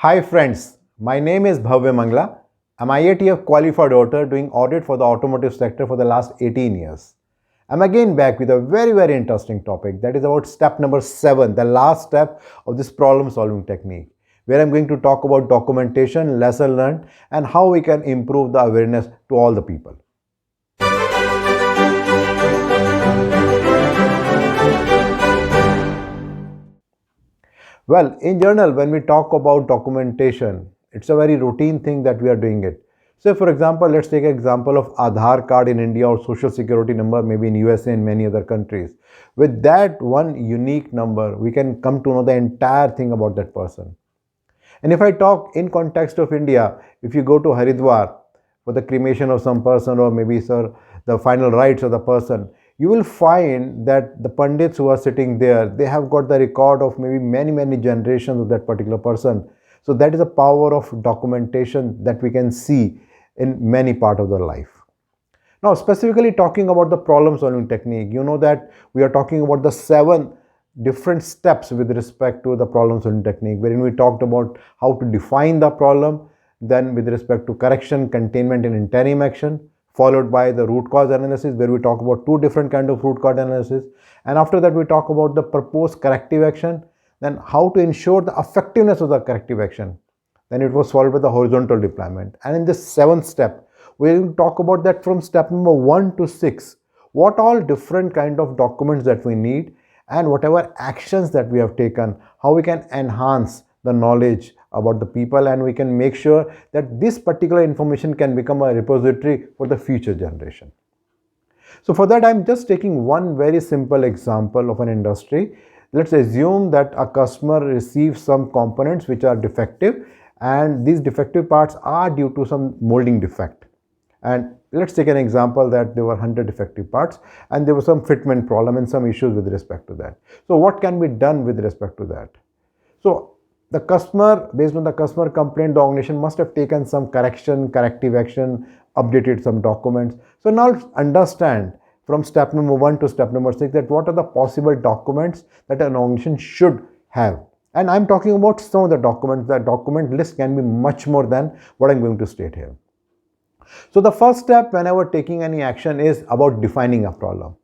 Hi friends, my name is Bhavya Mangla. I'm IATF qualified auditor doing audit for the automotive sector for the last 18 years. I'm again back with a very interesting topic that is about step number 7, the last step of this problem solving technique, where I'm going to talk about documentation, lesson learned, and how we can improve the awareness to all the people. Well, in general, when we talk about documentation, it's a very routine thing that we are doing it. So, for example, let's take an example of Aadhaar card in India or social security number maybe in USA and many other countries. With that one unique number, we can come to know the entire thing about that person. And if I talk in context of India, if you go to Haridwar for the cremation of some person or maybe the final rites of the person, you will find that the pandits who are sitting there, they have got the record of maybe many generations of that particular person. So that is the power of documentation that we can see in many part of their life. Now, specifically talking about the problem solving technique, you know that we are talking about the 7 different steps with respect to the problem solving technique, wherein we talked about how to define the problem, then with respect to correction, containment, and interim action, followed by the root cause analysis, where we talk about 2 different kind of root cause analysis, and after that we talk about the proposed corrective action, then how to ensure the effectiveness of the corrective action. Then it was followed by the horizontal deployment, and in this 7th step we will talk about that from step number 1 to 6, what all different kind of documents that we need and whatever actions that we have taken, how we can enhance the knowledge about the people, and we can make sure that this particular information can become a repository for the future generation. So for that, I'm just taking one very simple example of an industry. Let's assume that a customer receives some components which are defective, and these defective parts are due to some molding defect. And let's take an example that there were 100 defective parts and there was some fitment problem and some issues with respect to that. So what can be done with respect to that? So the customer, based on the customer complaint, the organization must have taken some corrective action, updated some documents. So now let's understand from step number 1 to step number 6 that what are the possible documents that an organization should have. And I'm talking about some of the documents. The document list can be much more than what I'm going to state here. So the first step whenever taking any action is about defining a problem.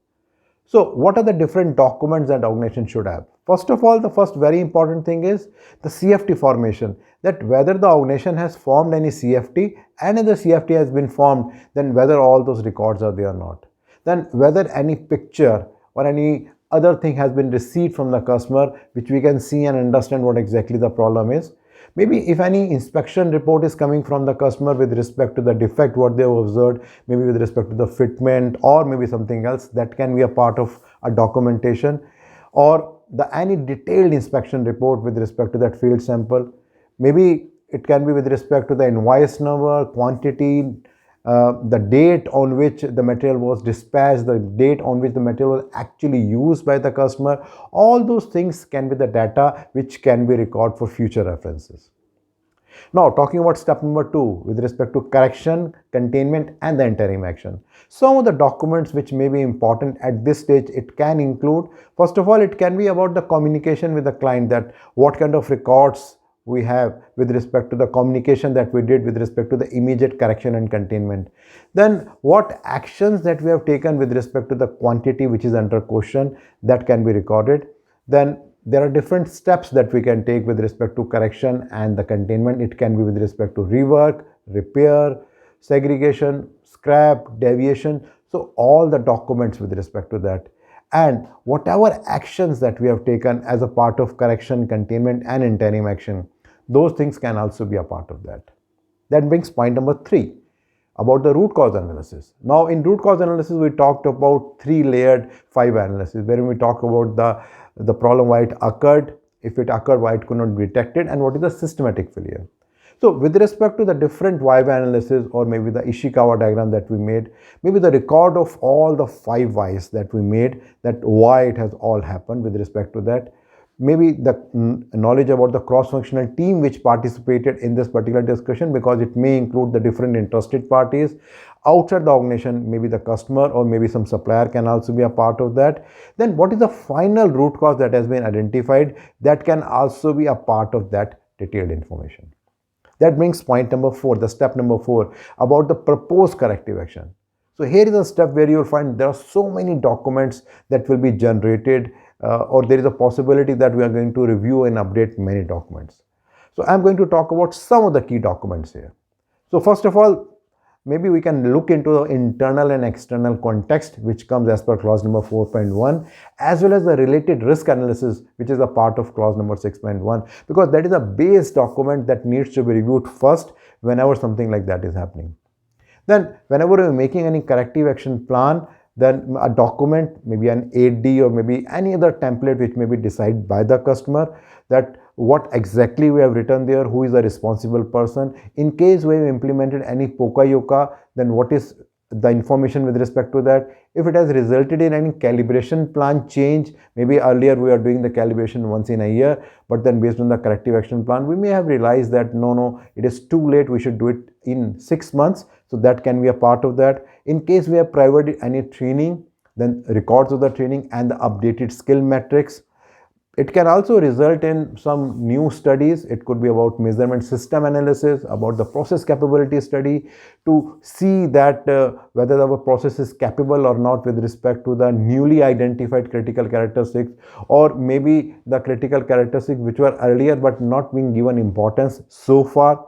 So what are the different documents that organization should have? First of all, the first very important thing is the CFT formation, that whether the organization has formed any CFT, and if the CFT has been formed, then whether all those records are there or not. Then whether any picture or any other thing has been received from the customer which we can see and understand what exactly the problem is. Maybe if any inspection report is coming from the customer with respect to the defect what they have observed, maybe with respect to the fitment or maybe something else, that can be a part of a documentation, or any detailed inspection report with respect to that field sample. Maybe it can be with respect to the invoice number, quantity, the date on which the material was dispatched, the date on which the material was actually used by the customer. All those things can be the data which can be recorded for future references. Now, talking about step number 2 with respect to correction, containment, and the interim action. Some of the documents which may be important at this stage, it can include, first of all, it can be about the communication with the client, that what kind of records we have with respect to the communication that we did with respect to the immediate correction and containment. Then what actions that we have taken with respect to the quantity which is under question, that can be recorded. Then there are different steps that we can take with respect to correction and the containment. It can be with respect to rework, repair, segregation, scrap, deviation. So all the documents with respect to that, and whatever actions that we have taken as a part of correction, containment, and interim action, those things can also be a part of that. That brings point number 3 about the root cause analysis. Now in root cause analysis, we talked about 3-layered 5 analysis, wherein we talk about the problem, why it occurred, if it occurred, why it could not be detected, and what is the systematic failure. So with respect to the different why analysis, or maybe the Ishikawa diagram that we made, maybe the record of all the 5 whys that we made, that why it has all happened with respect to that, maybe the knowledge about the cross-functional team which participated in this particular discussion, because it may include the different interested parties outside the organization, maybe the customer or maybe some supplier can also be a part of that. Then what is the final root cause that has been identified, that can also be a part of that detailed information. That brings point number 4, the step number 4, about the proposed corrective action. So here is a step where you will find there are so many documents that will be generated, or there is a possibility that we are going to review and update many documents. So I'm going to talk about some of the key documents here. So first of all, maybe we can look into the internal and external context, which comes as per clause number 4.1, as well as the related risk analysis, which is a part of clause number 6.1, because that is a base document that needs to be reviewed first whenever something like that is happening. Then whenever we're making any corrective action plan, then a document, maybe an 8D or maybe any other template which may be decided by the customer, that what exactly we have written there, who is the responsible person. In case we have implemented any Poka Yoke, then what is the information with respect to that. If it has resulted in any calibration plan change, maybe earlier we are doing the calibration once in a year, but then based on the corrective action plan, we may have realized that no, it is too late, we should do it in 6 months. So that can be a part of that. In case we have provided any training, then records of the training and the updated skill metrics. It can also result in some new studies. It could be about measurement system analysis, about the process capability study, to see that whether our process is capable or not with respect to the newly identified critical characteristics, or maybe the critical characteristics which were earlier but not being given importance so far.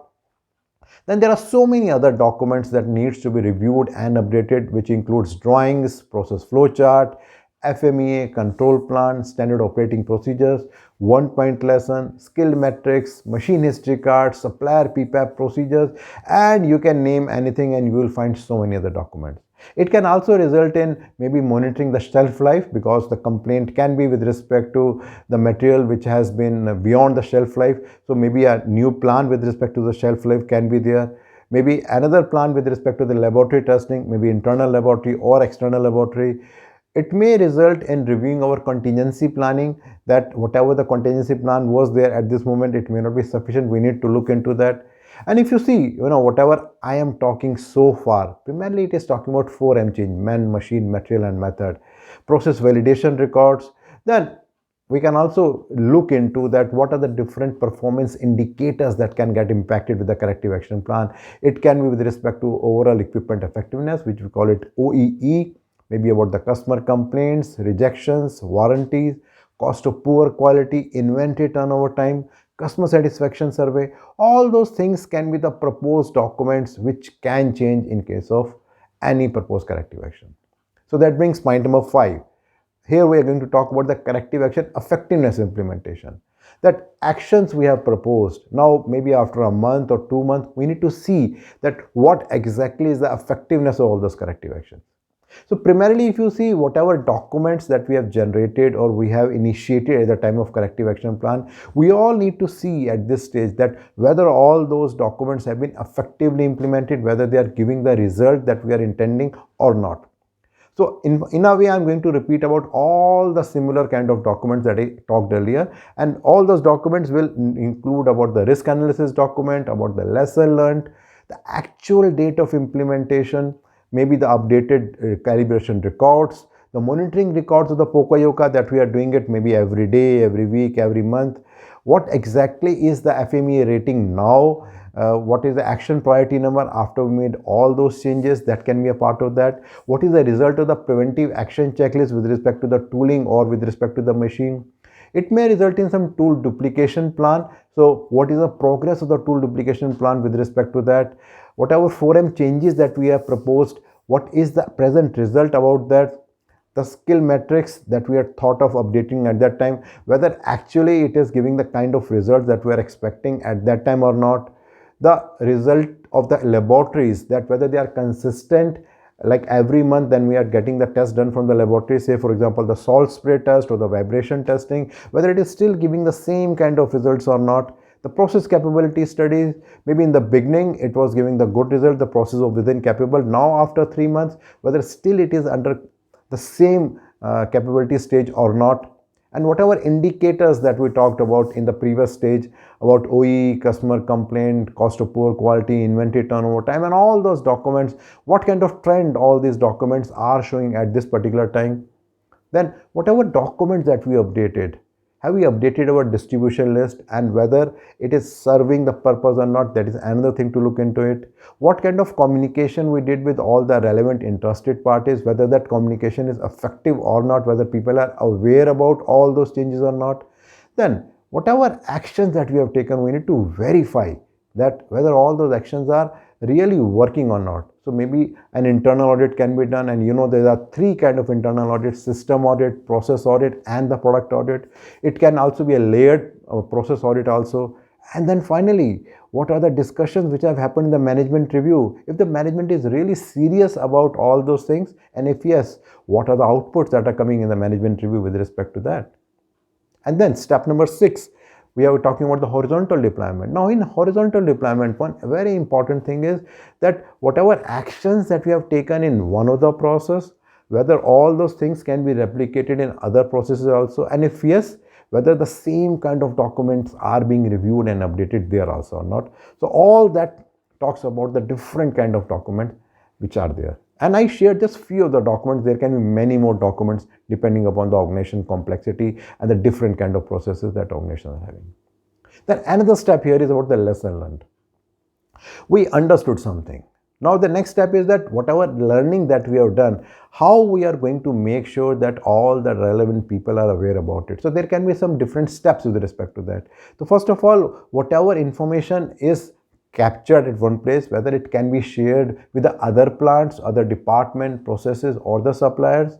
Then there are so many other documents that needs to be reviewed and updated, which includes drawings, process flowchart, FMEA, control plan, standard operating procedures, 1-point lesson, skill metrics, machine history cards, supplier PPAP procedures, and you can name anything and you will find so many other documents. It can also result in maybe monitoring the shelf life, because the complaint can be with respect to the material which has been beyond the shelf life. So maybe a new plan with respect to the shelf life can be there. Maybe another plan with respect to the laboratory testing, maybe internal laboratory or external laboratory. It may result in reviewing our contingency planning, that whatever the contingency plan was there at this moment, it may not be sufficient. We need to look into that. And if you see, whatever I am talking so far, primarily it is talking about 4M change: man, machine, material, and method, process validation records. Then we can also look into that what are the different performance indicators that can get impacted with the corrective action plan. It can be with respect to overall equipment effectiveness, which we call it OEE, maybe about the customer complaints, rejections, warranties, cost of poor quality, inventory turnover time, customer satisfaction survey. All those things can be the proposed documents which can change in case of any proposed corrective action. So that brings point number 5. Here we are going to talk about the corrective action effectiveness implementation. That actions we have proposed, now maybe after a month or 2 months, we need to see that what exactly is the effectiveness of all those corrective actions. So primarily, if you see whatever documents that we have generated or we have initiated at the time of corrective action plan, we all need to see at this stage that whether all those documents have been effectively implemented, whether they are giving the result that we are intending or not. So in a way, I'm going to repeat about all the similar kind of documents that I talked earlier, and all those documents will include about the risk analysis document, about the lesson learned, the actual date of implementation, maybe the updated calibration records, the monitoring records of the Poka Yoke that we are doing it maybe every day, every week, every month. What exactly is the FMEA rating now? What is the action priority number after we made all those changes? That can be a part of that. What is the result of the preventive action checklist with respect to the tooling or with respect to the machine? It may result in some tool duplication plan. So what is the progress of the tool duplication plan with respect to that? Whatever 4M changes that we have proposed, what is the present result about that? The skill metrics that we had thought of updating at that time, whether actually it is giving the kind of results that we are expecting at that time or not. The result of the laboratories, that whether they are consistent, like every month then we are getting the test done from the laboratory, say for example the salt spray test or the vibration testing, whether it is still giving the same kind of results or not. The process capability studies, maybe in the beginning it was giving the good result, the process of within capable. Now after 3 months, whether still it is under the same capability stage or not. And whatever indicators that we talked about in the previous stage about OE, customer complaint, cost of poor quality, inventory turnover time, and all those documents, what kind of trend all these documents are showing at this particular time. Then whatever documents that we updated, Have we updated our distribution list, and whether it is serving the purpose or not, that is another thing to look into it. What kind of communication we did with all the relevant interested parties, whether that communication is effective or not, whether people are aware about all those changes or not. Then whatever actions that we have taken, we need to verify that whether all those actions are really working or not. So maybe an internal audit can be done, and there are three kind of internal audits: system audit, process audit, and the product audit. It can also be a layered process audit also. And then finally, what are the discussions which have happened in the management review? If the management is really serious about all those things, and if yes, what are the outputs that are coming in the management review with respect to that? And then step number 6, we are talking about the horizontal deployment. Now in horizontal deployment, one very important thing is that whatever actions that we have taken in one of the process, whether all those things can be replicated in other processes also, and if yes, whether the same kind of documents are being reviewed and updated there also or not. So all that talks about the different kind of documents which are there. And I shared just few of the documents. There can be many more documents depending upon the organization complexity and the different kind of processes that organizations are having. Then another step here is about the lesson learned. We understood something. Now the next step is that whatever learning that we have done, how we are going to make sure that all the relevant people are aware about it. So there can be some different steps with respect to that. So first of all, whatever information is captured at one place, whether it can be shared with the other plants, other department, processes, or the suppliers.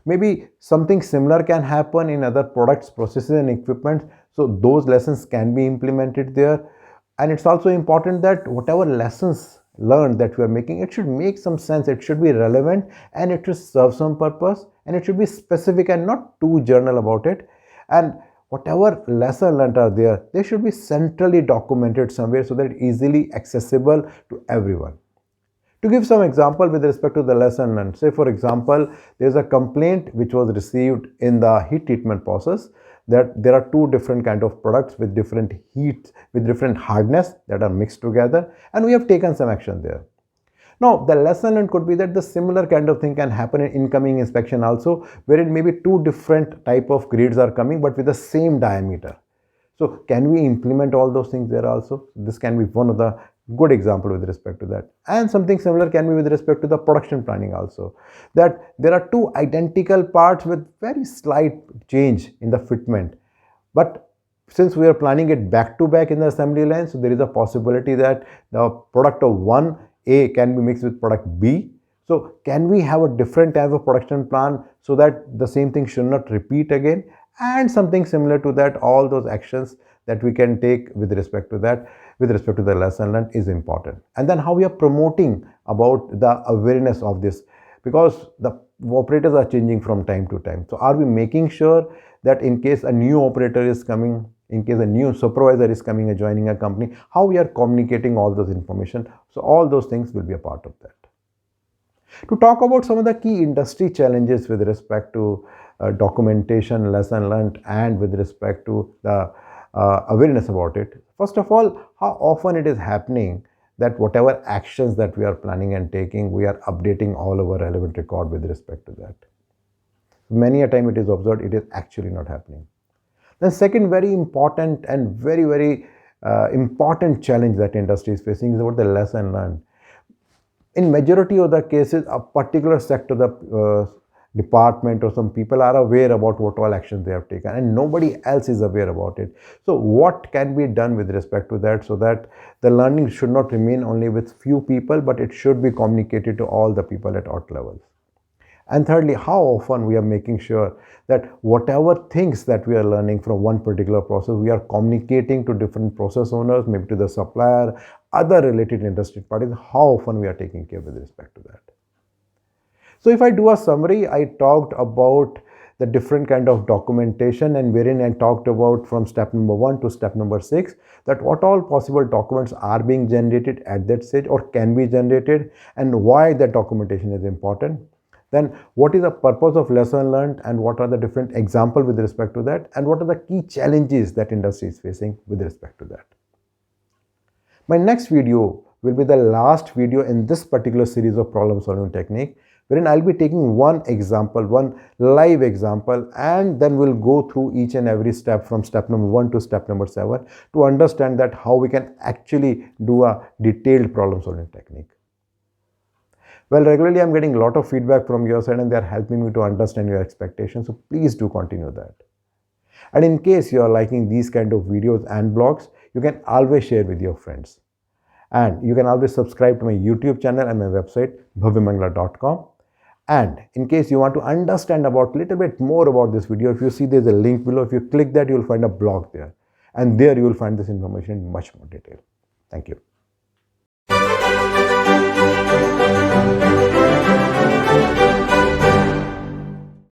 Maybe something similar can happen in other products, processes, and equipment. So those lessons can be implemented there. And it's also important that whatever lessons learned that we are making, it should make some sense, it should be relevant, and it should serve some purpose, and it should be specific and not too general about it. And whatever lessons learned are there, they should be centrally documented somewhere so that it's easily accessible to everyone. To give some example with respect to the lesson learned, say for example, there is a complaint which was received in the heat treatment process that there are two different kind of products with different heat, with different hardness that are mixed together, and we have taken some action there. Now, the lesson learned could be that the similar kind of thing can happen in incoming inspection also, wherein maybe two different type of grids are coming but with the same diameter. So can we implement all those things there also? This can be one of the good example with respect to that. And something similar can be with respect to the production planning also, that there are two identical parts with very slight change in the fitment, but since we are planning it back to back in the assembly line, so there is a possibility that the product of one A can be mixed with product B. So can we have a different type of production plan so that the same thing should not repeat again? And something similar to that, all those actions that we can take with respect to that, with respect to the lesson learned is important. And then how we are promoting about the awareness of this, because the operators are changing from time to time. So are we making sure that in case a new operator is coming, in case a new supervisor is coming and joining a company, how we are communicating all those information? So all those things will be a part of that. To talk about some of the key industry challenges with respect to documentation, lesson learned, and with respect to the awareness about it. First of all, how often it is happening that whatever actions that we are planning and taking, we are updating all our relevant record with respect to that. Many a time it is observed, it is actually not happening. The second very important and very important challenge that industry is facing is about the lesson learned. In majority of the cases, a particular sector, the department or some people are aware about what all actions they have taken, and nobody else is aware about it. So what can be done with respect to that, so that the learning should not remain only with few people, but it should be communicated to all the people at all levels. And thirdly, how often we are making sure that whatever things that we are learning from one particular process, we are communicating to different process owners, maybe to the supplier, other related industry parties, how often we are taking care with respect to that. So if I do a summary, I talked about the different kind of documentation, and wherein I talked about from step number 1 to step number 6, that what all possible documents are being generated at that stage or can be generated, and why that documentation is important. Then what is the purpose of lesson learned, and what are the different examples with respect to that, and what are the key challenges that industry is facing with respect to that. My next video will be the last video in this particular series of problem solving technique, wherein I'll be taking one example, one live example, and then we'll go through each and every step from step number 1 to step number 7 to understand that how we can actually do a detailed problem solving technique. Well, regularly I'm getting a lot of feedback from your side and they're helping me to understand your expectations. So please do continue that. And in case you are liking these kind of videos and blogs, you can always share with your friends. And you can always subscribe to my YouTube channel and my website, bhavyamangla.com. And in case you want to understand about a little bit more about this video, if you see there's a link below, if you click that, you will find a blog there. And there you will find this information in much more detail. Thank you.